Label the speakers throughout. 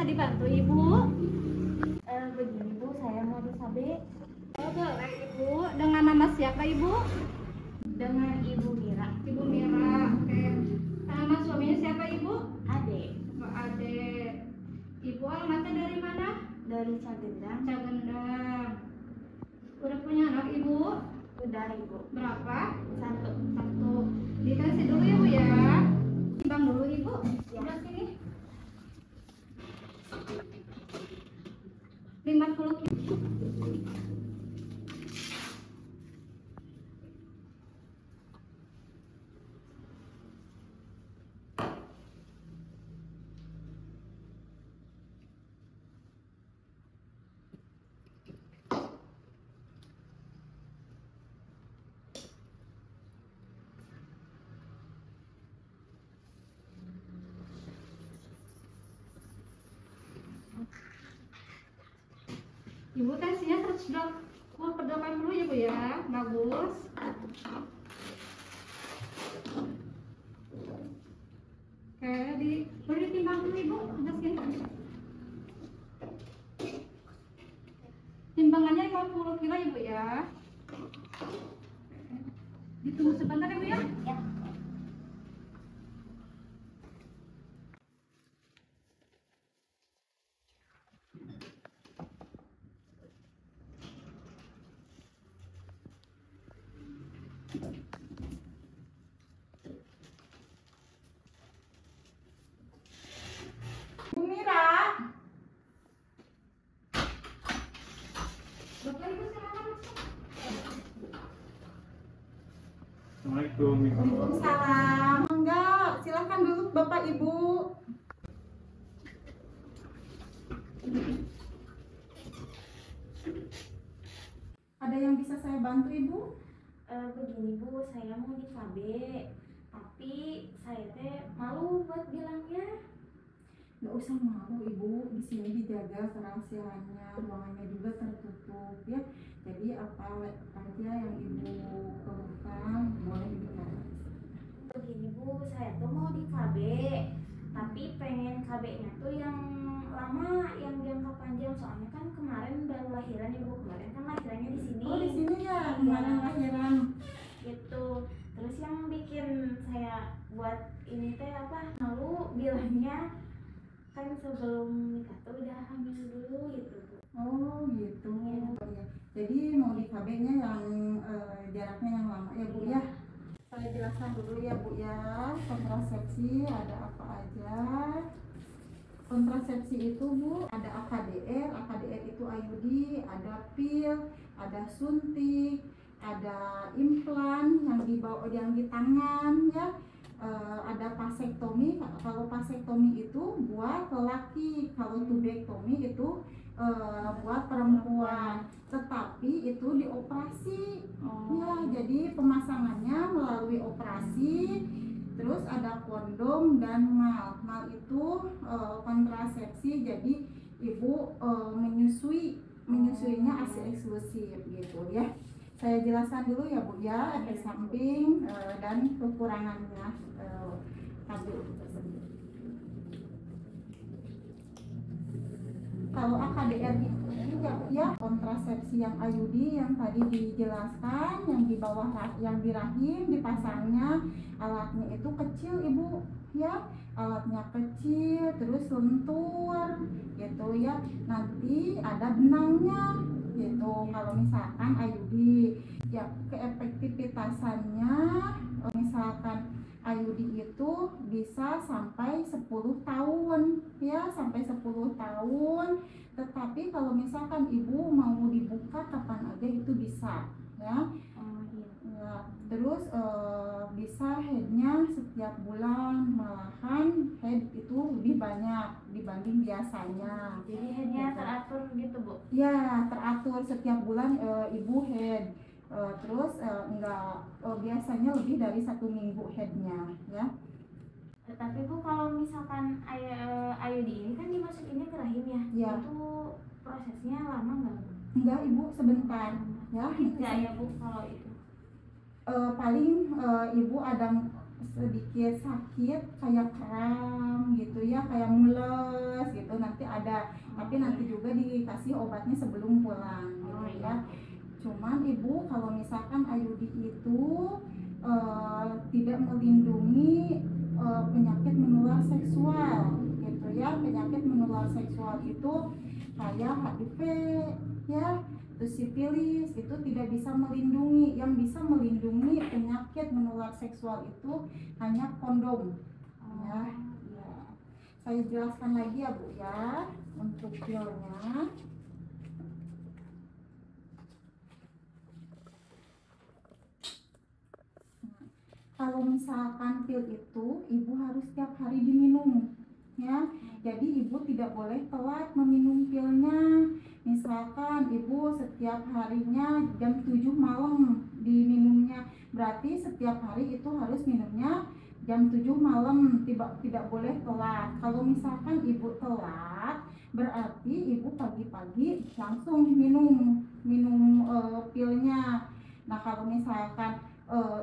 Speaker 1: bisa dibantu Ibu?
Speaker 2: Begini Bu, saya mau di KB.
Speaker 1: Oh, boleh Ibu. Dengan nama siapa Ibu?
Speaker 2: Dengan Ibu Mira.
Speaker 1: Ibu Mira. Oke. Nama suaminya siapa Ibu?
Speaker 2: Ade.
Speaker 1: Mbak Ade. Ibu alamatnya dari mana?
Speaker 2: Dari Cagendang.
Speaker 1: Cagendang. Udah punya anak Ibu?
Speaker 2: Udah Ibu.
Speaker 1: Berapa?
Speaker 2: Satu.
Speaker 1: Satu. Dikasih dulu ya Bu ya. Timbang dulu Ibu.
Speaker 2: Ya.
Speaker 1: Sebelah sini. 50 kilo. Ibu tensinya 120/80 ya Bu ya. Bagus. Oke, boleh ditimbang dulu Ibu. Sebelah sini. Timbangannya 50 kilo Ibu ya. Ditunggu sebentar ya Bu ya.
Speaker 2: Ya.
Speaker 1: Bu Mira. Bapak Ibu silakan masuk.
Speaker 3: Assalamualaikum.
Speaker 1: Waalaikumsalam. Enggak, silakan dulu Bapak Ibu. Ada yang bisa saya bantu Ibu?
Speaker 2: Begini Bu, saya mau di KB, tapi saya teh malu buat bilangnya.
Speaker 1: Nggak usah malu Ibu, di sini dijaga kerahasiaannya, ruangannya juga tertutup ya. Jadi apa aja yang Ibu perlukan boleh dibicara.
Speaker 2: Begini Bu, saya tuh mau di KB, tapi pengen KB-nya tuh yang lama, yang jangka panjang. Soalnya kan kemarin baru lahiran Ibu, kemarin kan lahirannya di sini.
Speaker 1: Oh di sini ya,
Speaker 2: Iya.
Speaker 1: kemarin lahiran.
Speaker 2: Gitu. Terus yang bikin saya buat ini teh apa? Malu bilangnya kan sebelum nikah tuh udah hamil dulu gitu Bu.
Speaker 1: Oh gitu.
Speaker 2: Iya.
Speaker 1: Ya. Jadi mau di KB-nya yang jaraknya yang lama ya Bu ya. Saya jelaskan dulu ya Bu ya. Kontrasepsi ada apa aja? Kontrasepsi itu Bu ada AKDR, AKDR itu IUD, ada pil, ada suntik, ada implan yang dibawa yang di tangan ya. Ada vasektomi. Kalau vasektomi itu buat lelaki, kalau tubektomi itu buat perempuan. Tetapi itu dioperasi. Ya, jadi pemasangannya melalui operasi. Terus ada kondom dan mal. Mal itu kontrasepsi. Jadi Ibu menyusuinya ASI eksklusif gitu ya. Saya jelaskan dulu ya Bu ya, efek samping dan kekurangannya tablet tersebut. Kalau AKDR itu ya kontrasepsi yang IUD yang tadi dijelaskan, yang di bawah yang di rahim dipasangnya, alatnya itu kecil Ibu ya, alatnya kecil terus lentur gitu ya. Nanti ada benangnya gitu. Kalau misalkan IUD ya keefektivitasannya misalkan IUD itu bisa sampai 10 tahun ya, sampai 10 tahun. Tetapi kalau misalkan Ibu mau dibuka kapan aja itu bisa ya. Ya, terus bisa headnya setiap bulan, malahan head itu lebih banyak dibanding biasanya.
Speaker 2: Jadi headnya teratur gitu Bu?
Speaker 1: Ya, teratur setiap bulan Ibu head. Terus biasanya lebih dari 1 minggu headnya ya.
Speaker 2: Tapi Bu, kalau misalkan IUD ini kan dimasukinnya ke rahim ya?
Speaker 1: Ya.
Speaker 2: Itu prosesnya lama nggak Bu?
Speaker 1: Enggak Ibu, sebentar ya.
Speaker 2: Enggak ya Bu kalau itu?
Speaker 1: Paling Ibu ada sedikit sakit kayak kram gitu ya, kayak mules gitu nanti ada, tapi nanti juga dikasih obatnya sebelum pulang gitu ya. Cuman ibu kalau misalkan IUD itu tidak melindungi penyakit menular seksual gitu ya. Penyakit menular seksual itu kayak HIV ya, terus sifilis itu tidak bisa melindungi. Yang bisa melindungi penyakit menular seksual itu hanya kondom ya. Ya. Saya jelaskan lagi ya Bu ya untuk pilnya. Kalau misalkan pil itu ibu harus setiap hari diminum ya. Jadi ibu tidak boleh telat meminum pilnya. Misalkan ibu setiap harinya jam 7 malam diminumnya, berarti setiap hari itu harus minumnya jam 7 malam, tidak boleh telat. Kalau misalkan ibu telat, berarti ibu pagi-pagi langsung minum pilnya. Nah, kalau misalkan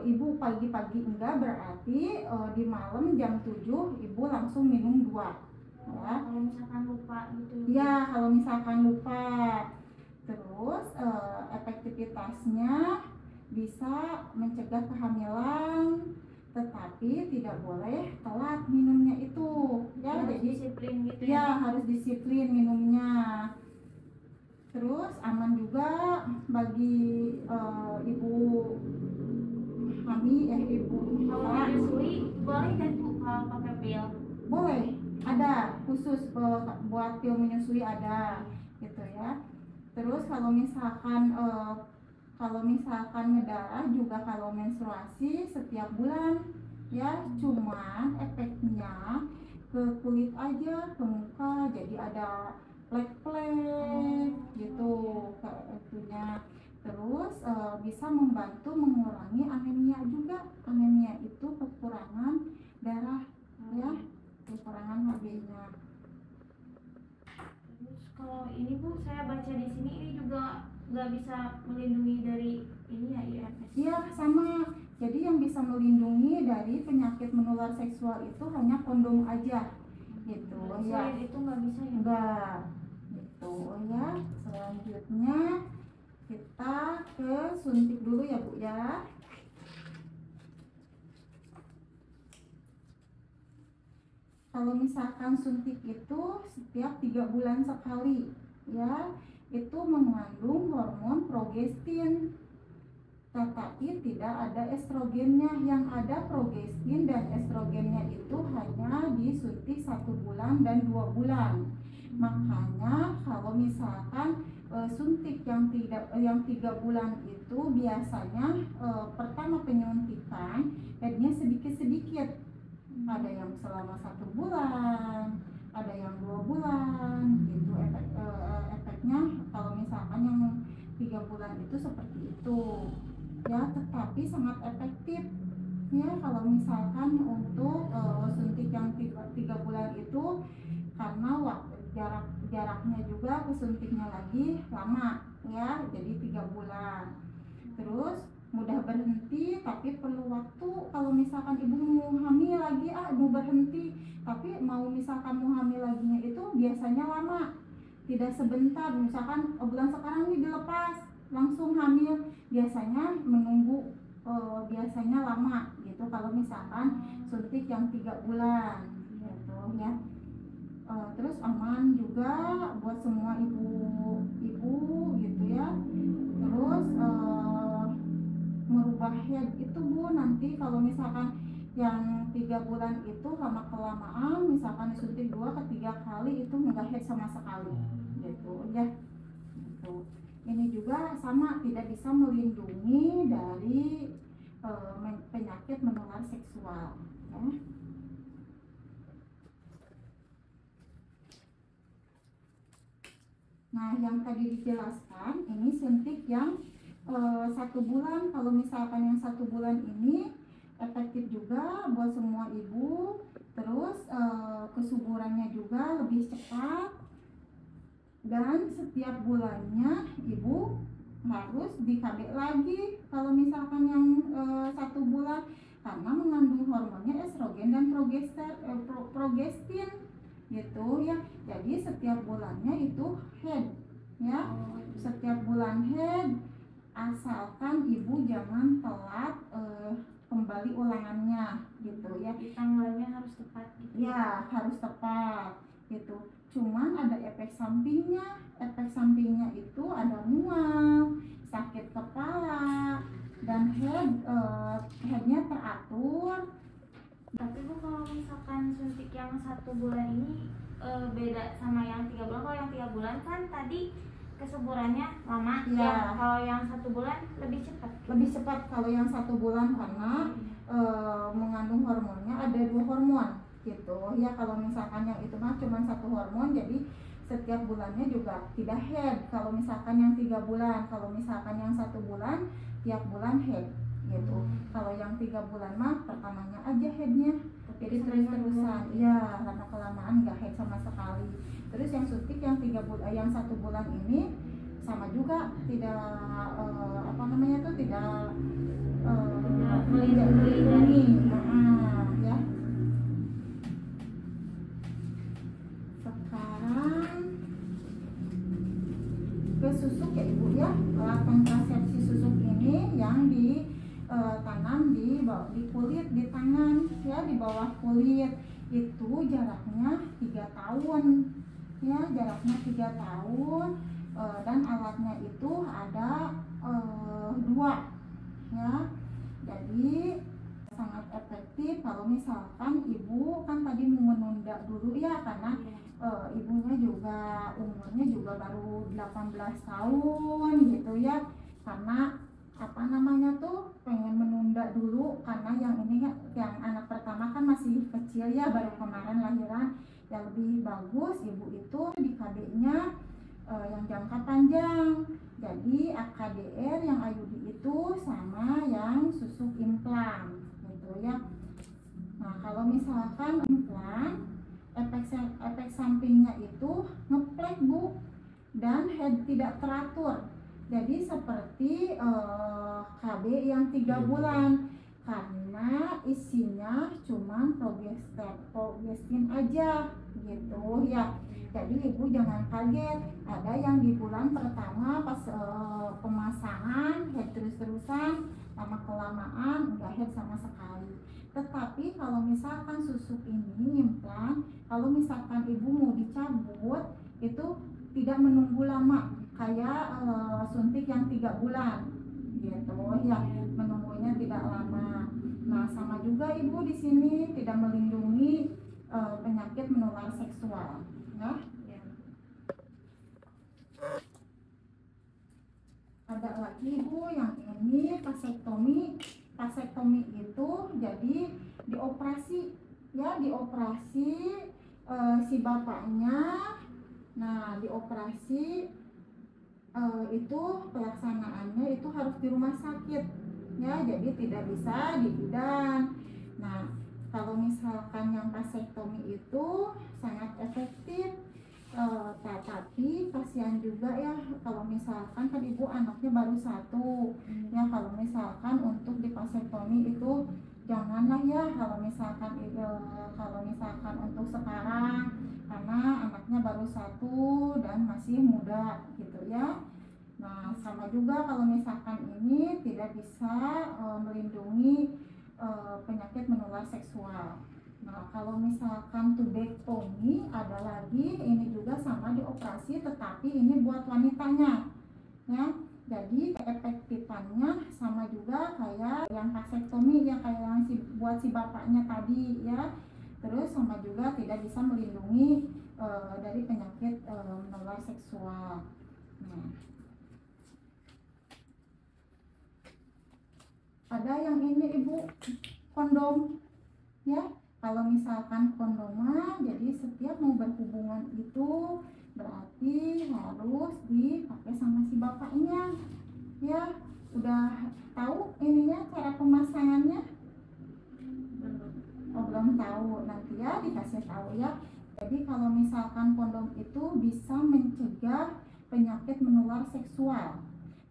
Speaker 1: ibu pagi-pagi enggak, berarti di malam jam 7 ibu langsung minum 2 ya.
Speaker 2: Kalau misalkan lupa gitu
Speaker 1: Ya, kalau misalkan lupa. Terus efektivitasnya bisa mencegah kehamilan, tetapi tidak boleh telat minumnya itu ya.
Speaker 2: harus
Speaker 1: Jadi
Speaker 2: disiplin gitu
Speaker 1: ya harus disiplin minumnya. Terus aman juga bagi ibu hamil ibu
Speaker 2: kalau menyusui boleh kan Bu kalau pakai pil?
Speaker 1: boleh, ada khusus buat pil menyusui ada gitu ya. Terus kalau misalkan ngedarah juga kalau menstruasi setiap bulan ya, cuman efeknya ke kulit aja, ke muka jadi ada plek-plek gitu kayak itunya. Terus bisa membantu mengurangi anemia juga. Anemia itu kekurangan darah ya, kekurangan HB-nya.
Speaker 2: Terus kalau ini Bu, saya baca di sini ini juga nggak bisa melindungi dari ini ya IMS.
Speaker 1: Iya sama. Jadi yang bisa melindungi dari penyakit menular seksual itu hanya kondom aja gitu ya.
Speaker 2: Selain itu nggak bisa ya?
Speaker 1: Enggak gitu ya. Selanjutnya kita ke suntik dulu ya Bu ya. Kalau misalkan suntik itu setiap 3 bulan sekali ya, itu mengandung hormon progestin, tetapi tidak ada estrogennya. Yang ada progestin dan estrogennya itu hanya disuntik 1 bulan dan 2 bulan. Makanya kalau misalkan suntik yang 3 bulan itu biasanya pertama penyuntikan dan sedikit-sedikit. Ada yang selama 1 bulan, ada yang 2 bulan gitu efeknya. Kalau misalkan yang 3 bulan itu seperti itu ya, tetapi sangat efektif ya kalau misalkan untuk suntik yang 3 bulan itu, karena jaraknya juga kesuntiknya lagi lama ya, jadi 3 bulan. Terus mudah berhenti tapi perlu waktu. Kalau misalkan ibu mau hamil lagi mau berhenti, tapi mau misalkan mau hamil laginya itu biasanya lama, tidak sebentar. Misalkan bulan sekarang nih dilepas langsung hamil, biasanya menunggu biasanya lama gitu kalau misalkan suntik yang 3 bulan gitu ya. Terus aman juga buat semua ibu gitu ya. Terus merubah head itu Bu, nanti kalau misalkan yang 3 bulan itu lama kelamaan misalkan disuntik 2 ke 3 kali itu nggak head sama sekali gitu ya gitu. Ini juga sama, tidak bisa melindungi dari penyakit menular seksual ya. Nah, yang tadi dijelaskan ini suntik yang 1 bulan. Kalau misalkan yang 1 bulan ini efektif juga buat semua ibu. Terus kesuburannya juga lebih cepat, dan setiap bulannya ibu harus di KB lagi kalau misalkan yang 1 bulan, karena mengandung hormonnya estrogen dan progestin gitu ya. Jadi setiap bulannya itu head ya, setiap bulan head, asalkan ibu jangan telat kembali ulangannya gitu ya.
Speaker 2: Di tanggalnya harus tepat gitu.
Speaker 1: Ya harus tepat gitu. Cuman ada efek sampingnya. Efek sampingnya itu ada mual, sakit kepala, dan headnya teratur.
Speaker 2: Tapi Bu, kalau misalkan suntik yang 1 bulan ini beda sama yang 3 bulan. Kalau yang 3 bulan kan tadi kesuburannya lama
Speaker 1: Ya.
Speaker 2: kalau yang 1 bulan lebih cepat.
Speaker 1: Lebih cepat kalau yang 1 bulan karena mengandung hormonnya ada 2 hormon gitu ya. Kalau misalkan yang itu mah cuma 1 hormon, jadi setiap bulannya juga tidak head. Kalau misalkan yang 3 bulan, kalau misalkan yang 1 bulan tiap bulan head gitu. Kalau yang 3 bulan mah pertamanya aja headnya, jadi terus-terusan ya, lama kelamaan nggak head sama sekali. Terus yang suntik yang 1 bulan ini sama juga, tidak tidak melindungi ya. Sekarang ke susuk ya ibu ya. Alat kontrasepsi susuk ini yang ditanam di kulit, di tangan ya, di bawah kulit. Itu jaraknya 3 tahun ya, jaraknya 3 tahun. Dan alatnya itu ada 2 ya. Jadi sangat efektif kalau misalkan ibu kan tadi mau menunda dulu ya, karena ibunya juga umurnya juga baru 18 tahun gitu ya. Karena pengen menunda dulu, karena yang ini yang anak pertama kan masih kecil ya, baru kemarin lahiran. Yang lebih bagus ibu itu di KB-nya yang jangka panjang. Jadi AKDR yang IUD itu sama yang susuk implan gitu ya. Nah kalau misalkan implan, efek sampingnya itu ngeplek bu, dan head tidak teratur. Jadi seperti KB yang 3 bulan, karena isinya cuma progestin aja gitu ya. Jadi ibu jangan kaget, ada yang di bulan pertama pas pemasangan head terus-terusan, lama kelamaan enggak head sama sekali. Tetapi kalau misalkan susuk ini implan, kalau misalkan ibu mau dicabut itu tidak menunggu lama kayak suntik yang 3 bulan gitu ya, menunggunya tidak lama. Nah sama juga ibu di sini tidak melindungi penyakit menular seksual ya. Ada lagi ibu yang ini vasektomi. Vasektomi itu jadi dioperasi ya, dioperasi si bapaknya. Nah dioperasi itu pelaksanaannya itu harus di rumah sakit ya, jadi tidak bisa di bidan. Nah kalau misalkan yang vasektomi itu sangat efektif, tapi kasihan juga ya kalau misalkan kan ibu anaknya baru 1 ya. Kalau misalkan untuk di vasektomi itu janganlah ya, kalau misalkan untuk sekarang, karena anaknya baru 1 dan masih muda gitu ya. Nah sama juga kalau misalkan ini tidak bisa melindungi penyakit menular seksual. Nah kalau misalkan tubektomi ada lagi, ini juga sama dioperasi, tetapi ini buat wanitanya ya. Jadi efektifannya sama juga kayak yang vasektomi ya, kayak yang buat si bapaknya tadi ya. Terus sama juga tidak bisa melindungi dari penyakit menular seksual. Nah, ada yang ini ibu, kondom ya. Kalau misalkan kondoma, jadi setiap mau berhubungan itu berarti harus dipakai sama si bapaknya ya. Udah tahu ininya cara pemasangannya? Oh belum tahu, nanti ya dikasih tahu ya. Jadi kalau misalkan kondom itu bisa mencegah penyakit menular seksual.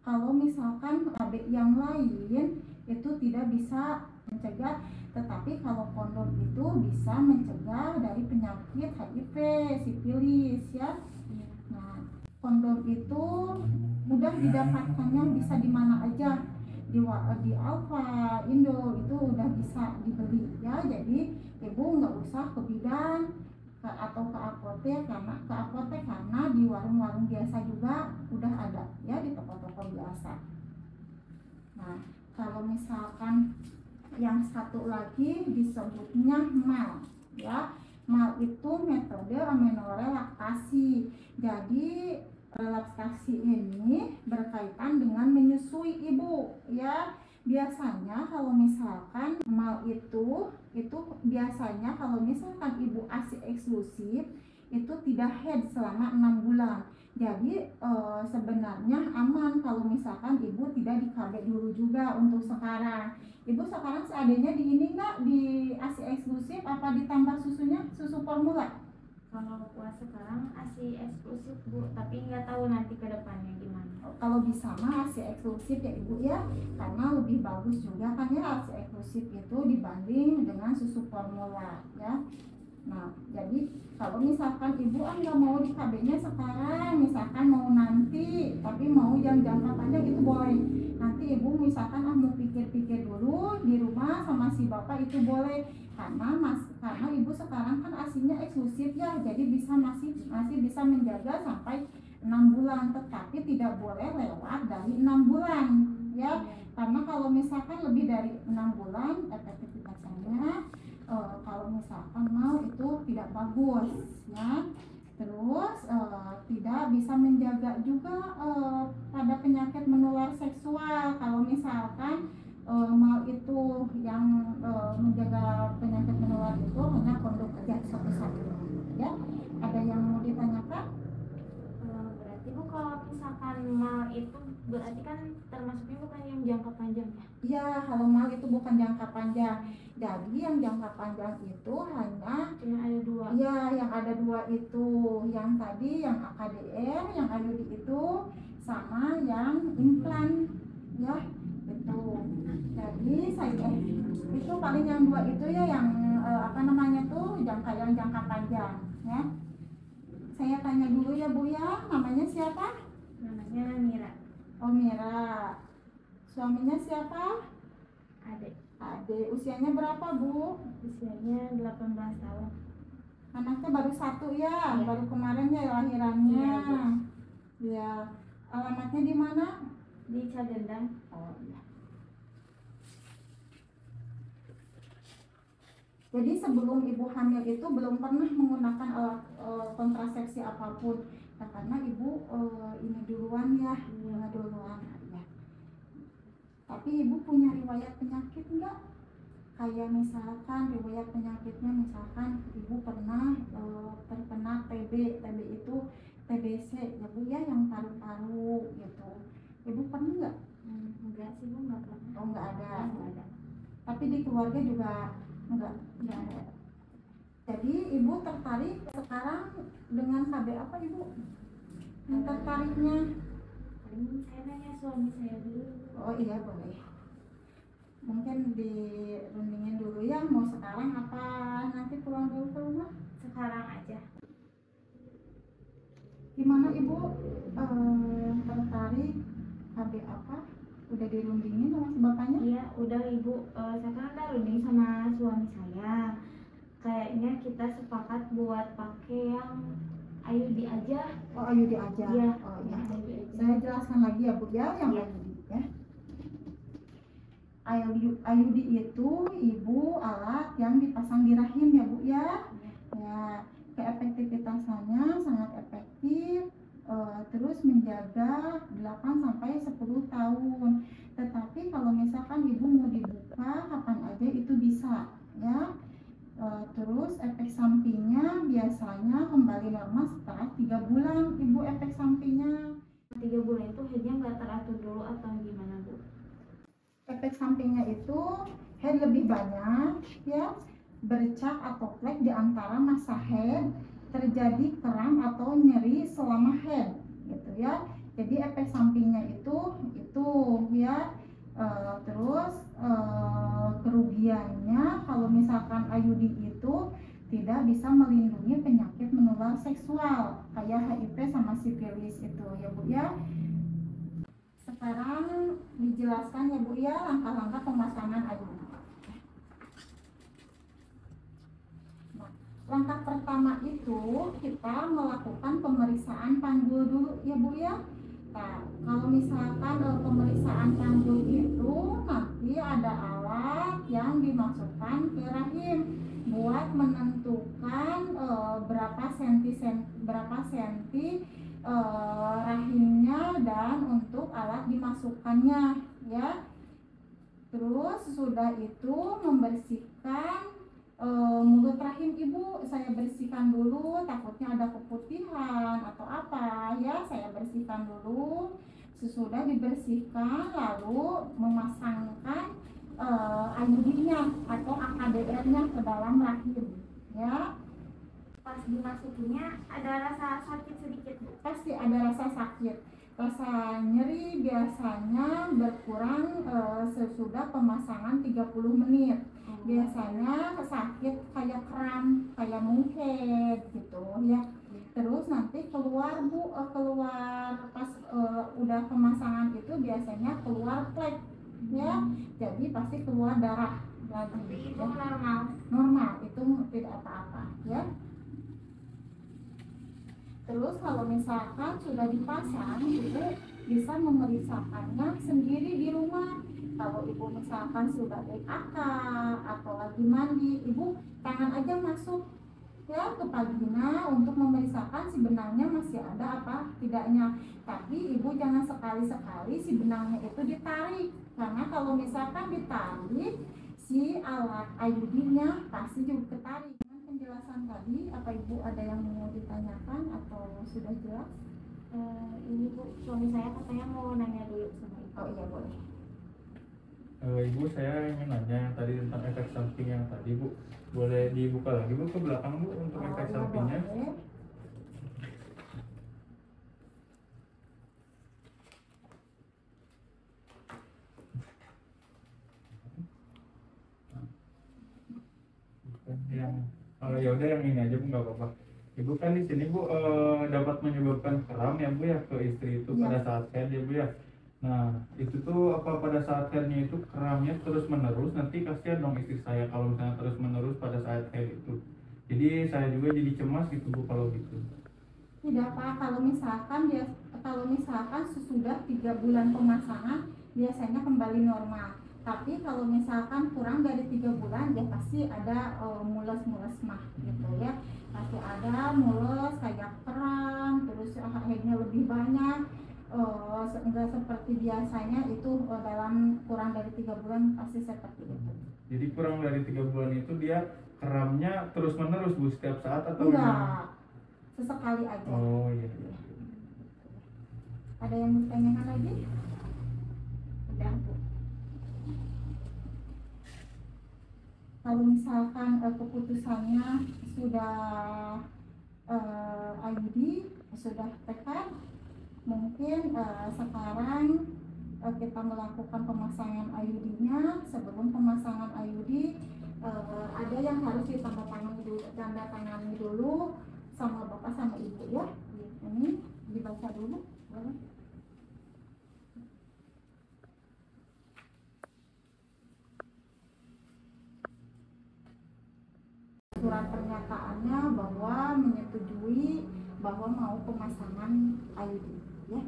Speaker 1: Kalau misalkan KB yang lain itu tidak tidak bisa mencegah, tetapi kalau kondom itu bisa mencegah dari penyakit HIV, sifilis ya. Nah, kondom itu mudah didapatkannya, bisa di mana aja, di Alfa, Indo itu udah bisa dibeli ya. Jadi ibu nggak usah ke bidan atau ke apotek, karena di warung-warung biasa juga udah ada ya, di toko-toko biasa. Nah, kalau misalkan yang satu lagi disebutnya MAL ya. MAL itu metode amenorelaksasi. Jadi relaksasi ini berkaitan dengan menyusui ibu ya. Biasanya kalau misalkan MAL itu biasanya kalau misalkan ibu ASI eksklusif itu tidak head selama 6 bulan. Jadi sebenarnya aman kalau misalkan ibu tidak di KB dulu juga untuk sekarang. Ibu sekarang seadanya di ini nggak, di ASI eksklusif apa ditambah susunya, susu formula?
Speaker 2: Kalau buat sekarang ASI eksklusif Bu, tapi nggak tahu nanti ke depannya gimana.
Speaker 1: Kalau bisa mah ASI eksklusif ya ibu ya, karena lebih bagus juga kan ya ASI eksklusif itu dibanding dengan susu formula ya. Nah, jadi kalau misalkan ibu nggak mau di KB-nya sekarang, misalkan mau nanti, tapi mau yang jangka panjang itu boleh. Nanti ibu misalkan mau pikir-pikir dulu di rumah sama si bapak itu boleh, karena ibu sekarang kan asinya eksklusif ya, jadi masih bisa menjaga sampai 6 bulan, tetapi tidak boleh lewat dari 6 bulan ya. Karena kalau misalkan lebih dari 6 bulan efektivitasnya kalau misalkan mau itu tidak bagus ya. Terus tidak bisa menjaga juga pada penyakit menular seksual. Kalau misalkan mau itu yang menjaga penyakit menular itu hanya kondom aja satu-satu ya. Ada yang mau ditanyakan?
Speaker 2: Berarti Bu, kalau misalkan MAL itu berarti kan termasuknya bukan yang jangka panjang ya?
Speaker 1: Ya, kalau MAL itu bukan jangka panjang. Jadi yang jangka panjang itu hanya
Speaker 2: Cuma ada 2.
Speaker 1: ya, yang ada 2 itu, yang tadi yang AKDR, yang IUD itu sama yang implan ya itu. Jadi itu paling yang 2 itu ya, yang apa namanya tuh jangka panjang ya. Saya tanya dulu ya Bu ya, namanya siapa?
Speaker 2: Namanya Mira.
Speaker 1: Oh, Mira. Suaminya siapa? Ade. Usianya berapa Bu?
Speaker 2: Usianya 18 tahun.
Speaker 1: Anaknya baru 1 ya,
Speaker 2: Iya.
Speaker 1: baru kemarin ya lahirannya.
Speaker 2: Iya, Bu.
Speaker 1: Ya. Alamatnya di mana?
Speaker 2: Di Cagendang.
Speaker 1: Oh iya. Jadi sebelum ibu hamil itu belum pernah menggunakan alat kontrasepsi apapun. Nah, karena ibu ini duluan ya, duluan ya. Tapi ibu punya riwayat penyakit enggak? Kayak misalkan riwayat penyakitnya, misalkan ibu pernah terkena TB itu TBC ya Bu ya, yang paru-paru gitu. Ibu pernah enggak?
Speaker 2: Enggak sih Bu, enggak pernah.
Speaker 1: Oh, enggak ada.
Speaker 2: Enggak ada.
Speaker 1: Tapi di keluarga juga enggak ada. Jadi ibu tertarik sekarang dengan KB apa ibu? Yang tertariknya?
Speaker 2: Paling saya nanya suami saya dulu.
Speaker 1: Oh iya, boleh. Mungkin dirundingin dulu ya, mau sekarang apa nanti pulang dulu ke rumah?
Speaker 2: Sekarang aja.
Speaker 1: Gimana ibu tertarik KB apa? Udah dirundingin sama si bapaknya?
Speaker 2: Iya, udah Ibu. Saya kan udah runding sama suami saya. Kayaknya kita sepakat buat pakai yang IUD aja.
Speaker 1: Oh, IUD aja.
Speaker 2: Iya.
Speaker 1: Oh iya.
Speaker 2: Yang IUD aja.
Speaker 1: Saya jelaskan lagi ya Bu ya, yang
Speaker 2: Iya.
Speaker 1: IUD ya. IUD itu ibu alat yang dipasang di rahim ya Bu ya.
Speaker 2: Iya.
Speaker 1: Ya, keefektivitasannya sangat efektif, terus menjaga 8 sampai 10 tahun. Tetapi kalau misalkan ibu mau dibuka kapan aja itu bisa ya. Terus efek sampingnya biasanya kembali normal setelah 3 bulan ibu efek sampingnya.
Speaker 2: 3 bulan itu headnya nggak teratur dulu atau gimana Bu?
Speaker 1: Efek sampingnya itu head lebih banyak ya, bercak atau flek di antara masa head, terjadi kram atau nyeri selama head gitu ya. Jadi efek sampingnya itu ya. Terus kerugiannya kalau misalkan IUD itu tidak bisa melindungi penyakit menular seksual kayak HIV sama sifilis itu ya Bu ya. Sekarang dijelaskan ya Bu ya langkah-langkah pemasangan IUD. Nah, langkah pertama itu kita melakukan pemeriksaan panggul dulu ya Bu ya. Nah, kalau misalkan pemeriksaan panggul itu nanti ada alat yang dimasukkan ke rahim buat menentukan berapa senti rahimnya dan untuk alat dimasukkannya ya. Terus sudah itu membersihkan mulut rahim ibu, saya bersihkan dulu, takutnya ada keputihan atau apa ya, saya bersihkan dulu. Sesudah dibersihkan lalu memasangkan IUD-nya atau AKDR-nya ke dalam rahim ya.
Speaker 2: Pas dimasukinnya ada rasa sakit sedikit Bu?
Speaker 1: Pasti ada rasa sakit, rasa nyeri biasanya berkurang sesudah pemasangan 30 menit. Biasanya sakit kayak kram, kayak mungkin gitu ya. Terus nanti keluar Bu, keluar pas udah pemasangan itu biasanya keluar plek ya. Jadi pasti keluar darah lagi.
Speaker 2: Tapi itu
Speaker 1: Ya.
Speaker 2: normal
Speaker 1: Itu tidak apa-apa ya. Terus kalau misalkan sudah dipasang, ibu bisa memeriksakannya sendiri di rumah. Kalau ibu misalkan sudah BAK atau lagi mandi, ibu tangan aja masuk ya ke vagina untuk memeriksakan si benangnya masih ada apa tidaknya. Tapi ibu jangan sekali-sekali si benangnya itu ditarik, karena kalau misalkan ditarik si alat IUD-nya pasti juga ketarik. Penjelasan tadi, apa ibu ada yang mau ditanyakan atau sudah jelas?
Speaker 2: Ini Bu, suami saya katanya mau nanya dulu sama Ibu.
Speaker 1: Oh iya boleh.
Speaker 3: Ibu, saya ingin nanya tadi tentang efek samping yang tadi Bu. Boleh dibuka lagi Bu ke belakang Bu untuk efek
Speaker 1: iya,
Speaker 3: sampingnya?
Speaker 1: boleh.
Speaker 3: Yang ya udah yang ini aja Bu, nggak apa-apa. Ibu kan di sini Bu dapat menyebabkan kram ya Bu ya ke istri itu
Speaker 1: Iya.
Speaker 3: pada saat head ya Bu ya. Nah itu tuh apa pada saat headnya itu kramnya terus menerus, nanti kasihan dong istri saya kalau misalnya terus menerus pada saat head itu. Jadi saya juga jadi cemas gitu Bu kalau gitu.
Speaker 1: Tidak Pak, kalau misalkan sesudah 3 bulan pemasangan biasanya kembali normal. Tapi kalau misalkan kurang dari 3 bulan ya pasti ada mules-mules mah gitu ya. Pasti ada mules kayak kram, terus haidnya lebih banyak. Enggak seperti biasanya itu dalam kurang dari 3 bulan pasti seperti itu.
Speaker 3: Jadi kurang dari 3 bulan itu dia kramnya terus menerus Bu setiap saat atau
Speaker 1: Enggak,
Speaker 3: gimana?
Speaker 1: sesekali aja.
Speaker 3: Oh iya.
Speaker 1: Ada yang mau ditanyakan lagi? Udah Bu. Kalau misalkan keputusannya sudah IUD sudah tekan, mungkin sekarang kita melakukan pemasangan IUD-nya. Sebelum pemasangan IUD ada yang harus ditandatangani dulu sama bapak sama ibu ya. Ini dibaca dulu, boleh? Surat pernyataannya bahwa menyetujui bahwa mau pemasangan IUD ya.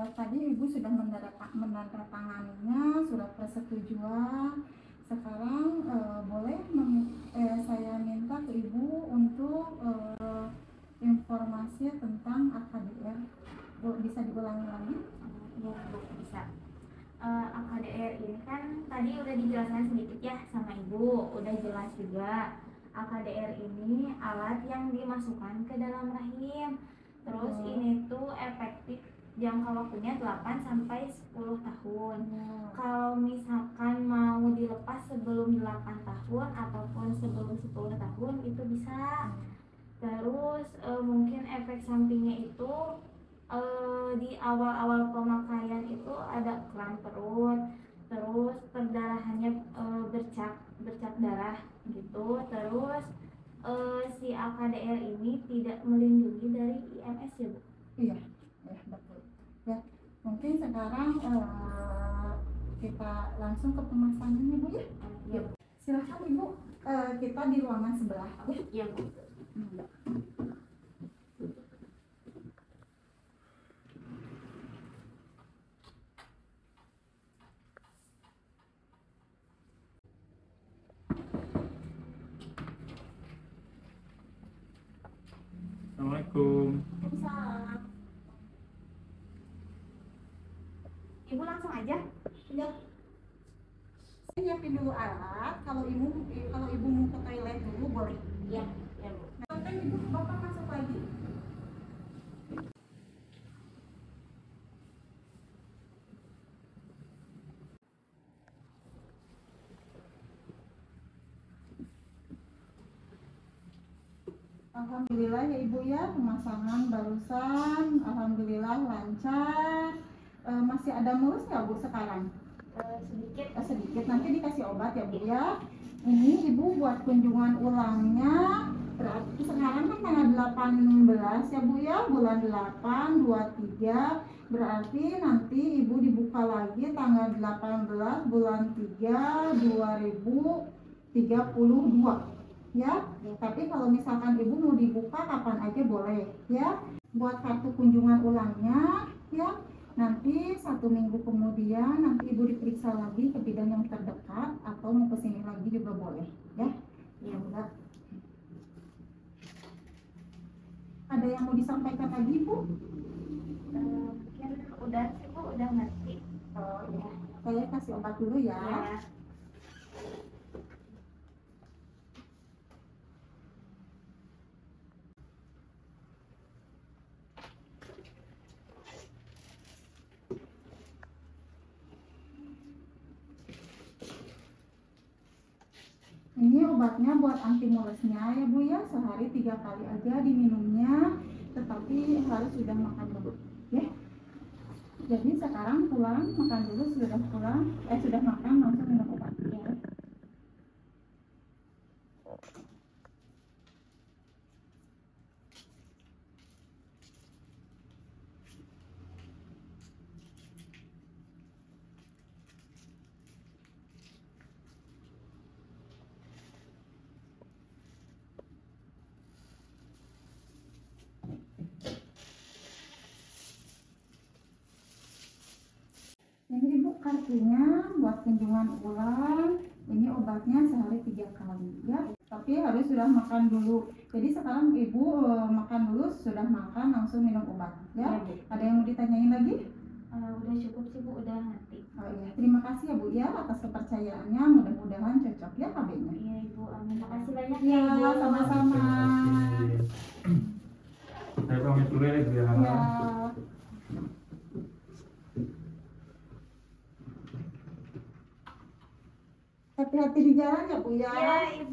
Speaker 1: Tadi ibu sudah menandatanganinya surat persetujuan. Sekarang boleh saya minta ke ibu untuk informasi tentang AKDR. Bisa diulangi lagi?
Speaker 2: Ya Bu, bisa. AKDR ini kan tadi udah dijelaskan sedikit ya sama ibu, udah jelas juga. AKDR ini alat yang dimasukkan ke dalam rahim. Terus ini tuh efektif jangka waktunya 8 sampai 10 tahun. Kalau misalkan mau dilepas sebelum 8 tahun ataupun sebelum 10 tahun itu bisa. Terus mungkin efek sampingnya itu di awal-awal pemakaian itu ada kram perut, terus perdarahannya bercak darah gitu. Terus si AKDR ini tidak melindungi dari IMS ya Bu?
Speaker 1: Iya, ya betul. Ya, mungkin sekarang kita langsung ke pemasangannya Bu ya.
Speaker 2: Iya Bu.
Speaker 1: Silahkan Ibu, kita di ruangan sebelah ya.
Speaker 2: Iya Bu.
Speaker 3: Assalamualaikum.
Speaker 2: Waalaikumsalam. Ibu langsung aja.
Speaker 1: Ya. Saya nyiapin dulu alat. Kalau ibu mau ke toilet dulu boleh.
Speaker 2: Iya, ya Bu.
Speaker 1: Nanti Ibu Bapak masuk lagi. Alhamdulillah ya Ibu ya, pemasangan barusan alhamdulillah lancar. Masih ada mulus nggak Bu sekarang?
Speaker 2: Sedikit.
Speaker 1: Sedikit, nanti dikasih obat ya Bu ya. Ini Ibu buat kunjungan ulangnya berarti sekarang kan tanggal 18 ya Bu ya, bulan 8 23, berarti nanti Ibu dibuka lagi tanggal 18 bulan 3 2032 ya. Tapi kalau misalkan Ibu mau dibuka kapan aja boleh ya. Buat kartu kunjungan ulangnya ya, nanti 1 minggu kemudian nanti Ibu diperiksa lagi ke bidan yang terdekat atau mau kesini lagi juga boleh ya. Ya udah. Ada yang mau disampaikan lagi Bu?
Speaker 2: Mungkin udah sih Bu, udah ngerti.
Speaker 1: Oh ya, saya kasih obat dulu ya.
Speaker 2: Ya.
Speaker 1: Ini obatnya buat anti mulusnya ya Bu ya, sehari 3 kali aja diminumnya, tetapi harus sudah makan dulu ya. Jadi sekarang pulang makan dulu, sudah pulang sudah makan langsung minum obat ya. Ini Ibu kartunya buat kunjungan ulang. Ini obatnya sehari 3 kali ya. Tapi harus sudah makan dulu. Jadi sekarang Ibu makan dulu, sudah makan langsung minum obat ya.
Speaker 2: Ya, Bu.
Speaker 1: Ada yang mau ditanyain lagi?
Speaker 2: Udah cukup sih Bu, udah ngerti.
Speaker 1: Oh iya, terima kasih ya Bu ya atas kepercayaannya. Mudah-mudahan cocok ya KB-nya.
Speaker 2: Iya Ibu, amin. Makasih banyak
Speaker 1: Ya,
Speaker 2: ya Ibu.
Speaker 1: sama-sama.
Speaker 3: Saya pamit dulu ya Ibu ya.
Speaker 1: Ya. Hati-hati di jalan ya Bu ya.
Speaker 2: Ya Ibu.